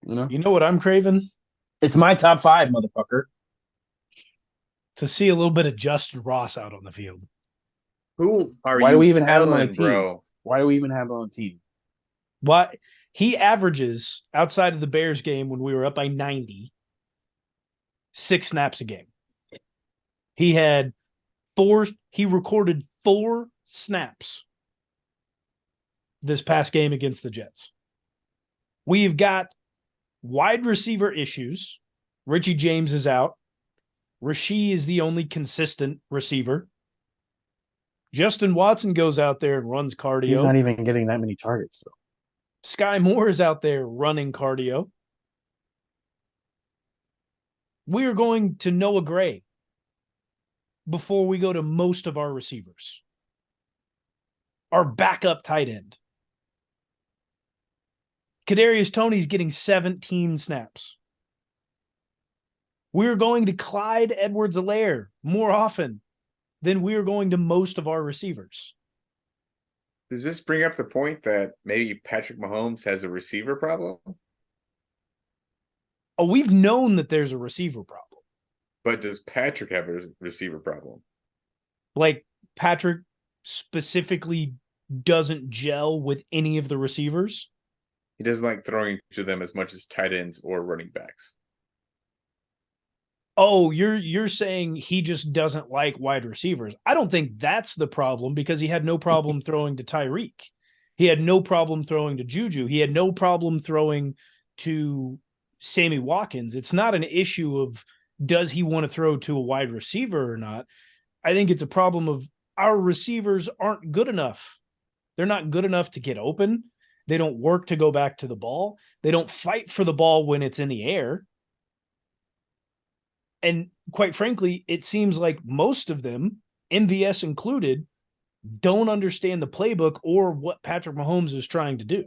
You know, You know what I'm craving? it's my top five, motherfucker. To see a little bit of Justin Ross out on the field. Who are Why do you we even have him on a telling, team? bro? Why do we even have him on a team? What he averages outside of the Bears game when we were up by 90, 6 snaps a game. He had he recorded 4 snaps this past game against the Jets. We've got wide receiver issues. Richie James is out. Rasheed is the only consistent receiver. Justin Watson goes out there and runs He's not cardio. even getting that many targets, though. Sky Moore is out there running cardio. We are going to Noah Gray before we go to most of our receivers. Our backup tight end. Kadarius Toney's getting 17 snaps. We're going to Clyde Edwards-Helaire more often than we're going to most of our receivers. Does this bring up the point that maybe Patrick Mahomes has a receiver problem? Oh, we've known that there's a receiver problem. But does Patrick have a receiver problem? Like Patrick specifically doesn't gel with any of the receivers. He doesn't like throwing to them as much as tight ends or running backs. Oh, you're saying he just doesn't like wide receivers. I don't think that's the problem because he had no problem throwing to Tyreek. He had no problem throwing to Juju. He had no problem throwing to Sammy Watkins. It's not an issue of does he want to throw to a wide receiver or not. I think it's a problem of our receivers aren't good enough. They're not good enough to get open. They don't work to go back to the ball. They don't fight for the ball when it's in the air. And quite frankly, it seems like most of them, MVS included, don't understand the playbook or what Patrick Mahomes is trying to do.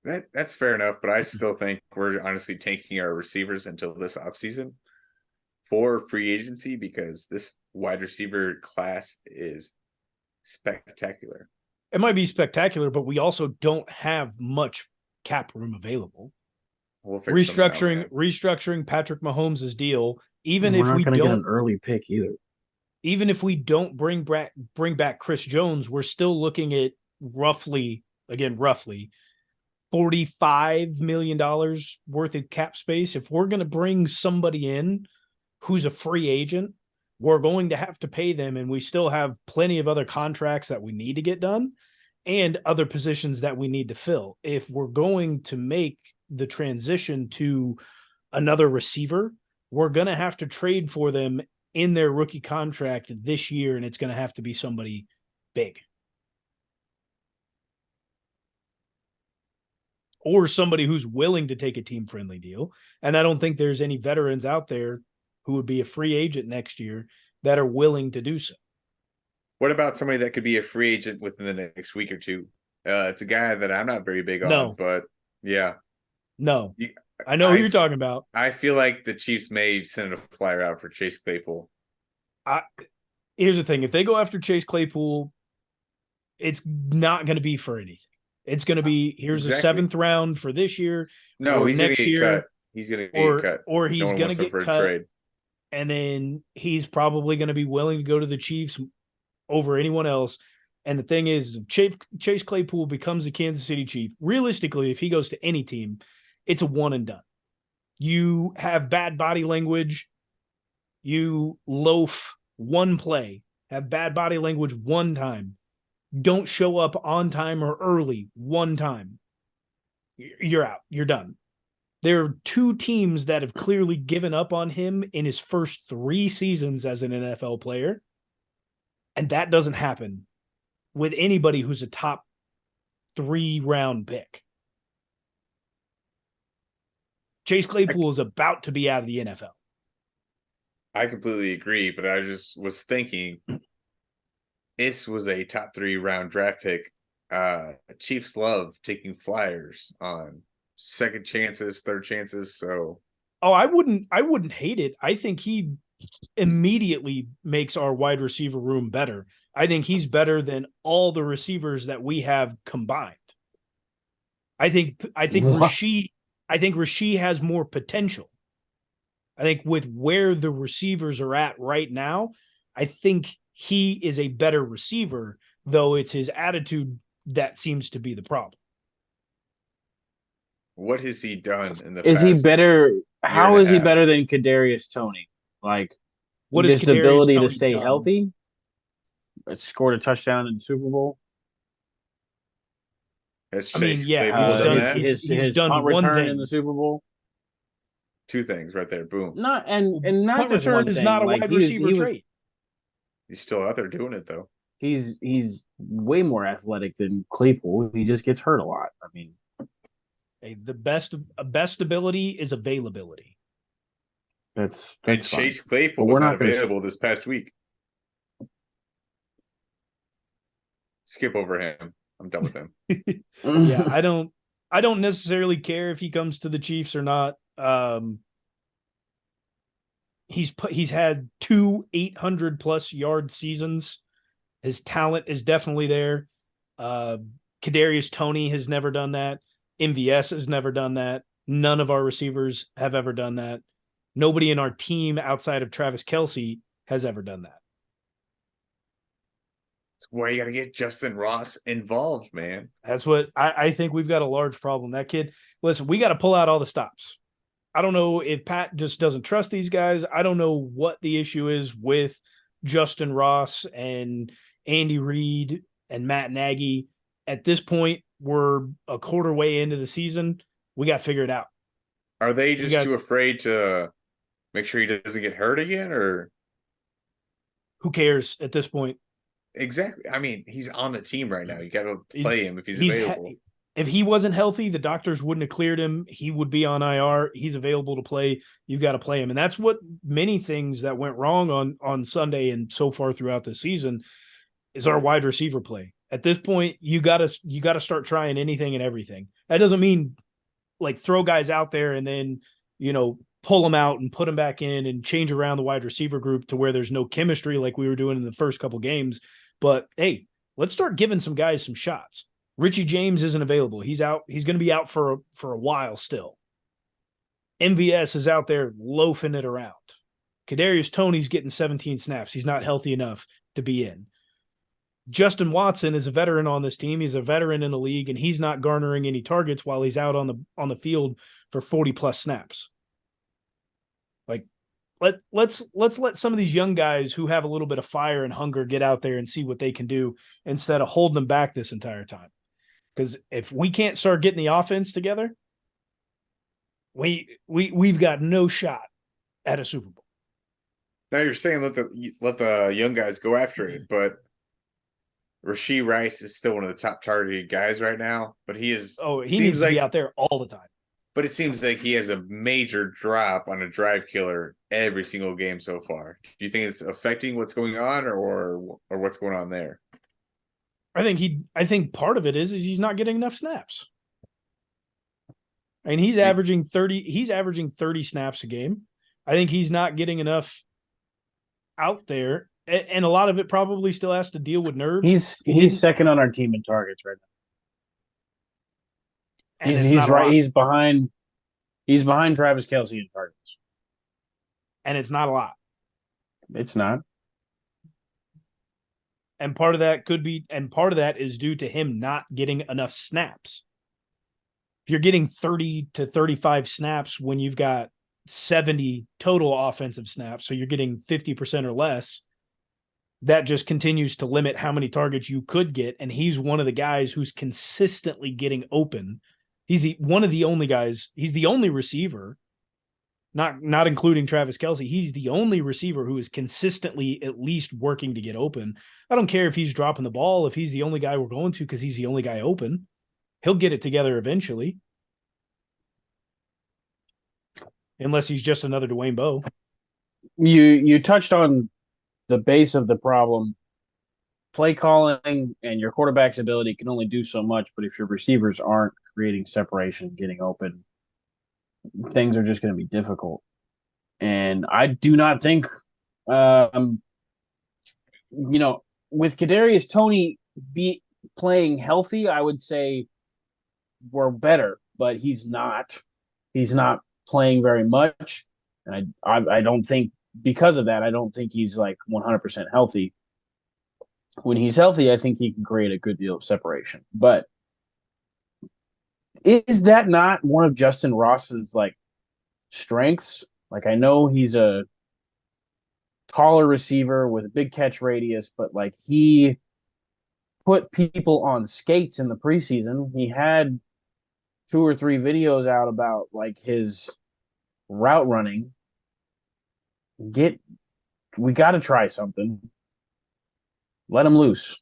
That's fair enough, but I still think we're honestly tanking our receivers until this offseason for free agency because this wide receiver class is spectacular. It might be spectacular, but we also don't have much cap room available. We'll figure something out, Restructuring man. restructuring Patrick Mahomes' deal, even And we're if not we going to get an don't early pick either. even if we don't bring back Chris Jones, we're still looking at roughly $45 million worth of cap space. If we're going to bring somebody in who's a free agent, we're going to have to pay them, and we still have plenty of other contracts that we need to get done and other positions that we need to fill. If we're going to make the transition to another receiver, we're going to have to trade for them in their rookie contract this year, and it's going to have to be somebody big or somebody who's willing to take a team friendly deal. And I don't think there's any veterans out there who would be a free agent next year that are willing to do so. What about somebody that could be a free agent within the next week or two? It's a guy that I'm not very big on, No, but yeah, no. you, I know who I you're talking about. I feel like the Chiefs may send a flyer out for Chase Claypool. I, Here's the thing: if they go after Chase Claypool, it's not going to be for anything. It's going to be here's a Exactly. seventh round for this year No, or he's gonna next get cut. year, He's gonna get or cut. or No he's one going to wants him get for a cut, trade. and then he's probably going to be willing to go to the Chiefs over anyone else. And the thing is, if Chase Claypool becomes a Kansas City Chief, realistically, if he goes to any team, it's a one and done. You have bad body language, you loaf one play, have bad body language one time, don't show up on time or early one time, you're out. You're done. There are 2 teams that have clearly given up on him in his first 3 seasons as an NFL player, and that doesn't happen with anybody who's a top 3 round pick. Chase I, Claypool is about to be out of the NFL. I completely agree, but I just was thinking this was a top 3 round draft pick. Chiefs love taking flyers on second chances, third chances. So Oh, I wouldn't hate it. I think he immediately makes our wide receiver room better. I think he's better than all the receivers that we have combined. I think What? Rasheed has more potential. I think with where the receivers are at right now, I think he is a better receiver, though it's his attitude that seems to be the problem. What has he done in the Is he past better? year and How a is he half? better than Kadarius Tony? Like What has this Kadarius ability to Tony stay done? healthy, scored a touchdown in the Super Bowl. Has I mean, Chase yeah, Claypool done His that? he's his done punt one return in thing. the Super Bowl. Two things right there. Boom. Not and not Punt just return one is thing. not a Like wide receiver he was trait. He's still out there doing it though. he's way more athletic than Claypool. He just gets hurt a lot. I mean, Hey, the best ability is availability. And that's fine. Chase Claypool But was we're not not going available this past week. Skip over him. I'm done with him. Yeah, to. I don't necessarily care if he comes to the Chiefs or not. He's had 2 800+ yard seasons. His talent is definitely there. Uh, Kadarius Toney has never done that. MVS has never done that. None of our receivers have ever done that. Nobody in our team outside of Travis Kelce has ever done that. That's why you got to get Justin Ross involved, man. That's what I think we've got a large problem. That kid, listen, we got to pull out all the stops. I don't know if Pat just doesn't trust these guys. I don't know what the issue is with Justin Ross and Andy Reid and Matt Nagy. At this point, we're a quarter way into the season. We got to figure it out. Are they We just got too afraid to make sure he doesn't get hurt again? Or who cares at this point? exactly. I mean, he's on the team right now. You got to He's play him if he's he's available. if he wasn't healthy, the doctors wouldn't have cleared him. He would be on IR. He's available to play. You got to play him, and that's what many things that went wrong on Sunday and so far throughout the season is our wide receiver play. At this point, you gotta start trying anything and everything. That doesn't mean like throw guys out there and then pull them out and put them back in and change around the wide receiver group to where there's no chemistry like we were doing in the first couple games. But hey, let's start giving some guys some shots. Richie James isn't available. He's out. He's going to be out for a while still. MVS is out there loafing it around. Kadarius Toney's getting 17 snaps. He's not healthy enough to be in. Justin Watson is a veteran on this team. He's a veteran in the league, and he's not garnering any targets while he's out on the field for 40+ snaps. Like, let's let some of these young guys who have a little bit of fire and hunger get out there and see what they can do instead of holding them back this entire time. Because if we can't start getting the offense together, we've got no shot at a Super Bowl. Now you're saying let the young guys go after it, but Rashee Rice is still one of the top targeted guys right now. But he is He needs to be out there all the time. But it seems like he has a major drop on a drive killer every single game so far. Do you think it's affecting what's going on, or what's going on there? I think part of it is he's not getting enough snaps. I mean, he's averaging 30 snaps a game. I think he's not getting enough out there, and a lot of it probably still has to deal with nerves. He's second on our team in targets right now. He's right. He's behind Travis Kelce in targets, and it's not a lot. It's not. And part of that is due to him not getting enough snaps. If you're getting 30 to 35 snaps when you've got 70 total offensive snaps, so you're getting 50% or less, that just continues to limit how many targets you could get. And he's one of the guys who's consistently getting open. He's one of the only guys. He's the only receiver, not including Travis Kelce. He's the only receiver who is consistently at least working to get open. I don't care if he's dropping the ball, if he's the only guy we're going to, because he's the only guy open. He'll get it together eventually. Unless he's just another Dwayne Bowe. You touched on the base of the problem. Play calling and your quarterback's ability can only do so much, but if your receivers aren't creating separation, getting open, things are just going to be difficult. And I do not think, with Kadarius Toney playing healthy, I would say were better, but he's not. He's not playing very much, and I don't think because of that, I don't think he's like 100% healthy. When he's healthy, I think he can create a good deal of separation. But is that not one of Justin Ross's like strengths? Like I know he's a taller receiver with a big catch radius, but like he put people on skates in the preseason. He had two or three videos out about like his route running. Get we got to try something. Let him loose.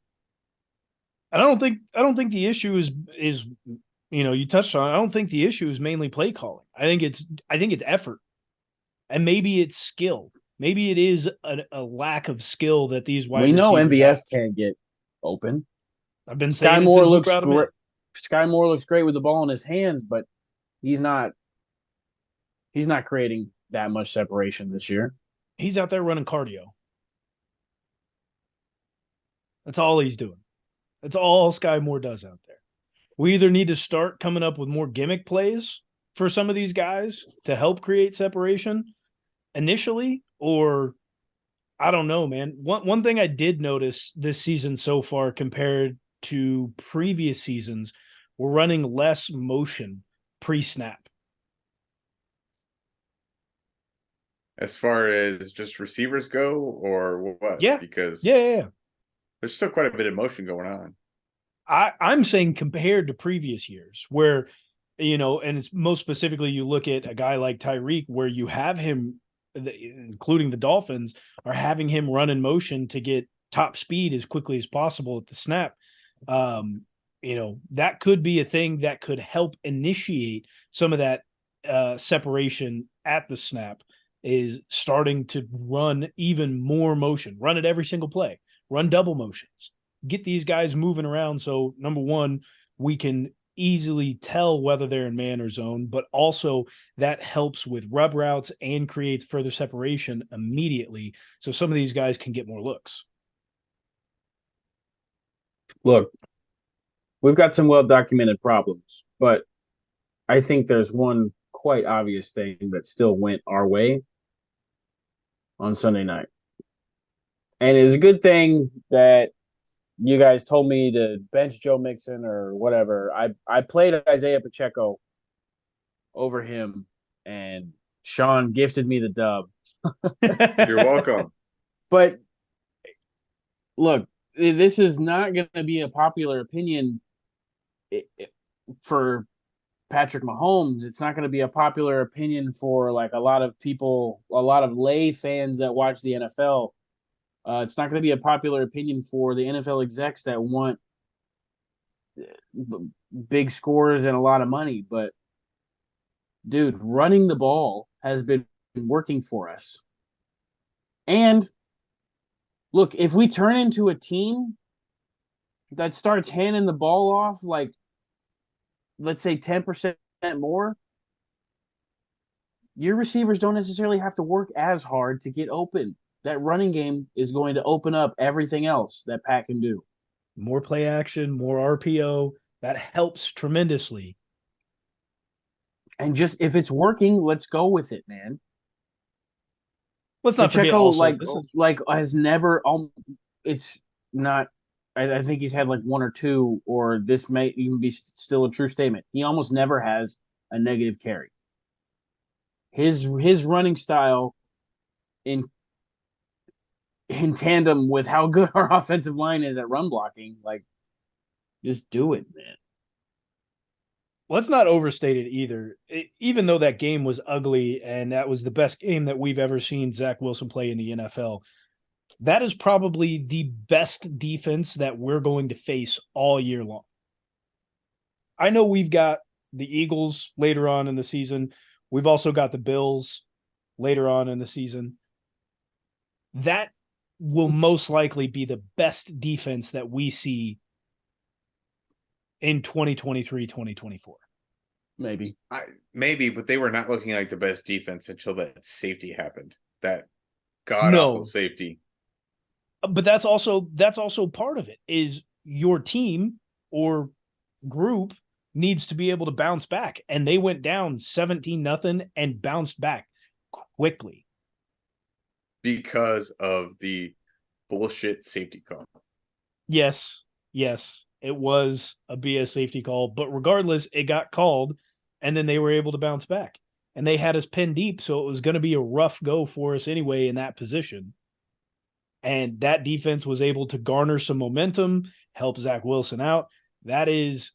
I don't think the issue is you touched on it. I don't think the issue is mainly play calling. I think it's effort. And maybe it's skill. Maybe it is a lack of skill that these wide We know receivers MVS have. can't get open. I've been Sky saying it Moore since we looks brought him great. in. Sky Moore looks great with the ball in his hands, but he's not creating that much separation this year. He's out there running cardio. That's all he's doing. That's all Sky Moore does out there. We either need to start coming up with more gimmick plays for some of these guys to help create separation initially, or I don't know, man. One thing I did notice this season so far compared to previous seasons, we're running less motion pre-snap. As far as just receivers go, or what? Yeah. Because Yeah. there's still quite a bit of motion going on. I'm saying compared to previous years where, and it's most specifically, you look at a guy like Tyreek where you have him, including the Dolphins, are having him run in motion to get top speed as quickly as possible at the snap. That could be a thing that could help initiate some of that separation at the snap, is starting to run even more motion, run it every single play, run double motions, get these guys moving around. So number one, we can easily tell whether they're in man or zone, but also that helps with rub routes and creates further separation immediately. So some of these guys can get more looks. Look, we've got some well-documented problems, but I think there's one quite obvious thing that still went our way on Sunday night. And it was a good thing that you guys told me to bench Joe Mixon or whatever. I played Isaiah Pacheco over him, and Sean gifted me the dub. You're welcome. But look, this is not going to be a popular opinion for Patrick Mahomes. It's not going to be a popular opinion for like a lot of people, a lot of lay fans that watch the NFL. It's not going to be a popular opinion for the NFL execs that want big scores and a lot of money. But dude, running the ball has been working for us. And look, if we turn into a team that starts handing the ball off like, let's say 10% more, your receivers don't necessarily have to work as hard to get open. That running game is going to open up everything else that Pat can do. More play action, more RPO. That helps tremendously. And just if it's working, let's go with it, man. Let's not forget Pacheco also, has never. It's not. I think he's had like one or two, or this may even be still a true statement. He almost never has a negative carry. His running style in tandem with how good our offensive line is at run blocking, like just do it, man. Let's not overstate it either. Even though that game was ugly and that was the best game that we've ever seen Zach Wilson play in the NFL, that is probably the best defense that we're going to face all year long. I know we've got the Eagles later on in the season. We've also got the Bills later on in the season. That will most likely be the best defense that we see in 2023, 2024. Maybe, but they were not looking like the best defense until that safety happened. That god-awful safety. But that's also part of it, is your team or group needs to be able to bounce back. And they went down 17-0 and bounced back quickly. Because of the bullshit safety call. Yes, it was a BS safety call, but regardless, it got called, and then they were able to bounce back. And they had us pinned deep, so it was going to be a rough go for us anyway in that position. And that defense was able to garner some momentum, help Zach Wilson out. That is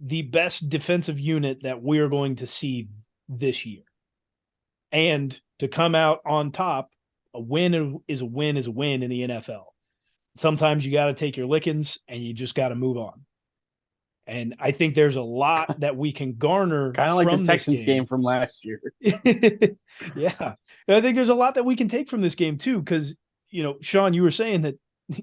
the best defensive unit that we're going to see this year. And to come out on top, a win is a win is a win in the NFL. Sometimes you got to take your lickings and you just got to move on. And I think there's a lot that we can garner kind of like from the Texans this game from last year. Yeah. And I think there's a lot that we can take from this game too, because Sean, you were saying that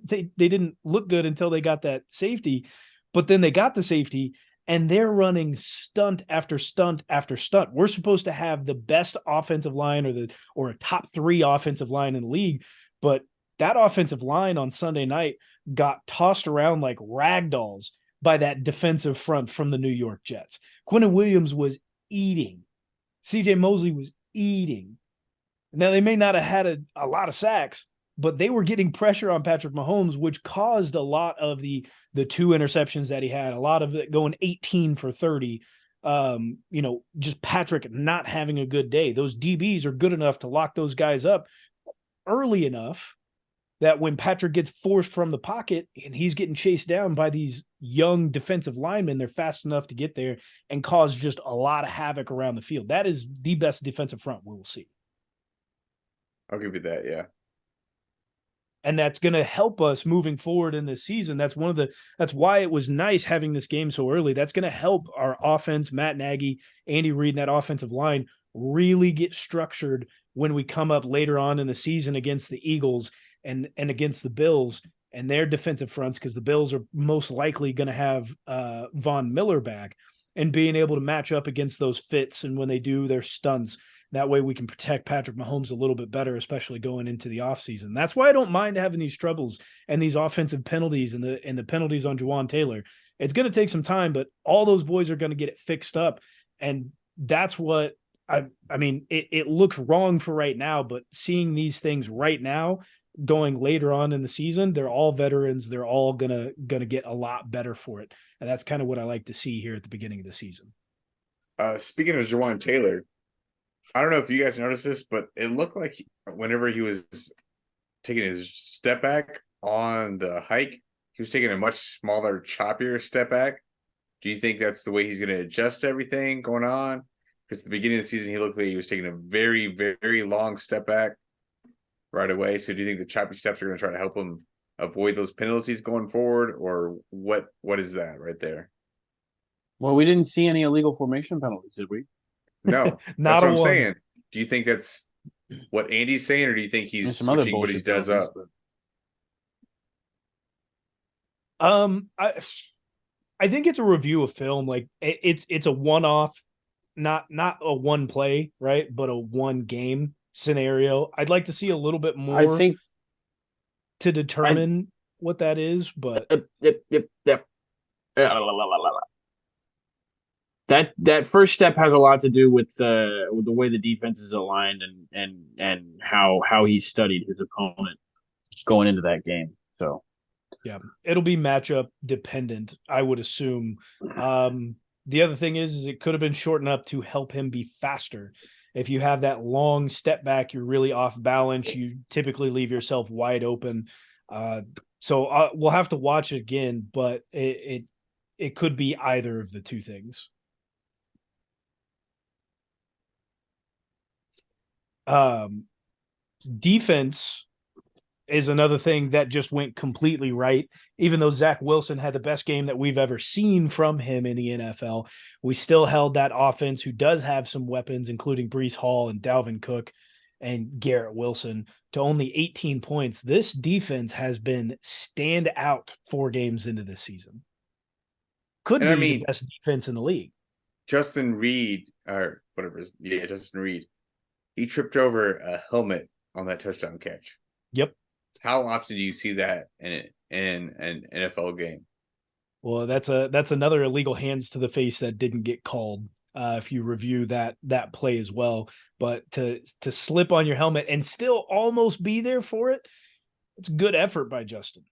they didn't look good until they got that safety, but then they got the safety and they're running stunt after stunt after stunt. We're supposed to have the best offensive line or a top 3 offensive line in the league, but that offensive line on Sunday night got tossed around like rag dolls by that defensive front from the New York Jets. Quinnen Williams was eating. CJ Mosley was eating. Now, they may not have had a lot of sacks, but they were getting pressure on Patrick Mahomes, which caused a lot of the 2 interceptions that he had, a lot of it going 18 for 30. Just Patrick not having a good day. Those DBs are good enough to lock those guys up early enough that when Patrick gets forced from the pocket and he's getting chased down by these young defensive linemen, they're fast enough to get there and cause just a lot of havoc around the field. That is the best defensive front we will see. I'll give you that, yeah. And that's going to help us moving forward in this season. That's why it was nice having this game so early. That's going to help our offense, Matt Nagy, Andy Reid, and that offensive line really get structured when we come up later on in the season against the Eagles and against the Bills and their defensive fronts, because the Bills are most likely going to have Von Miller back, and being able to match up against those fits and when they do their stunts. That way we can protect Patrick Mahomes a little bit better, especially going into the offseason. That's why I don't mind having these troubles and these offensive penalties and the penalties on Juwan Taylor. It's going to take some time, but all those boys are going to get it fixed up. And that's what it looks wrong for right now, but seeing these things right now going later on in the season, they're all veterans. They're all gonna get a lot better for it. And that's kind of what I like to see here at the beginning of the season. Speaking of Juwan Taylor, I don't know if you guys noticed this, but it looked like whenever he was taking his step back on the hike, he was taking a much smaller, choppier step back. Do you think that's the way he's going to adjust everything going on? Because at the beginning of the season, he looked like he was taking a very, very long step back right away. So do you think the choppy steps are going to try to help him avoid those penalties going forward? Or what is that right there? Well, we didn't see any illegal formation penalties, did we? No, Not that's what I'm one. saying. Do you think that's what Andy's saying, or do you think he's Some other switching what he bullshit does up? I think it's a review of film. Like it's a one-off, not a one play, right? But a one game scenario. I'd like to see a little bit more I think to determine what that is, but yep. That first step has a lot to do with the way the defense is aligned and how he studied his opponent going into that game. So yeah, it'll be matchup dependent, I would assume. The other thing is it could have been shortened up to help him be faster. If you have that long step back, you're really off balance. You typically leave yourself wide open. So we'll have to watch it again, but it could be either of the two things. Defense is another thing that just went completely right. Even though Zach Wilson had the best game that we've ever seen from him in the NFL, we still held that offense, who does have some weapons, including Breece Hall and Dalvin Cook and Garrett Wilson, to only 18 points. This defense has been stand out 4 games into this season. Could be the best defense in the league. Justin Reed, or whatever, Justin Reed, he tripped over a helmet on that touchdown catch. Yep. How often do you see that in an NFL game? Well, that's another illegal hands to the face that didn't get called. If you review that play as well, but to slip on your helmet and still almost be there for it, it's good effort by Justin.